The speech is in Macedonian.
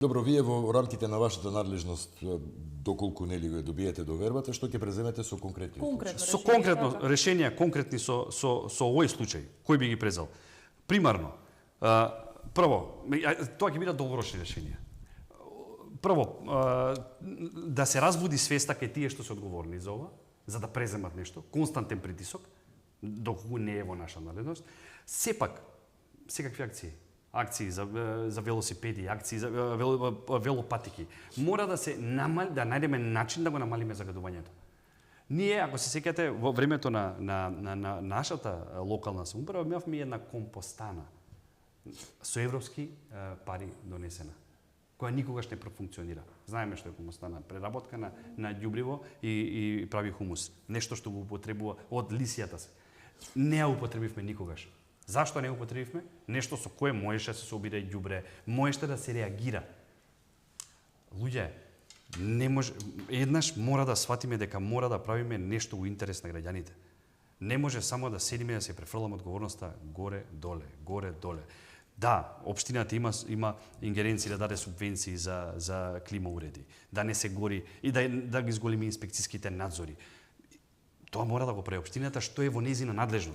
Добро, вие во рамките на вашата надлежност, доколку нели го добиете довербата, што ќе преземете со конкретни Со конкретно решение, конкретни со овој случај, кој би ги презел? Примарно, прво, тоа ќе бидат долгорочни решенија. Прво, да се разбуди свеста кај тие што се одговорни за ова, за да преземат нешто, константен притисок, доколку не е во наша надлежност. Сепак, секакви акции за велосипеди, акции за велопатики, мора да се да најдеме начин да го намалиме загадувањето. Ние, ако се сеќате, во времето на нашата локална самоуправа, имавме една компостана со европски пари донесена, која никогаш не профункционира. Знаеме што е компостана, преработка на ѓубриво и прави хумус. Нешто што го употребува од лисијата се. Не ја употребивме никогаш. Зашто не употребивме? Нешто со кое можеше да се собира ѓубре, можеше да се реагира. Луѓе, не може, еднаш мора да сватиме дека мора да правиме нешто во интерес на граѓаните. Не може само да седиме да се префрламе одговорноста горе-доле. Да, општината има ингеренции да даде субвенции за клима уреди, да не се гори и да ги зголеми инспекцијските надзори. Тоа мора да го прави општината, што е во нејзина надлежност.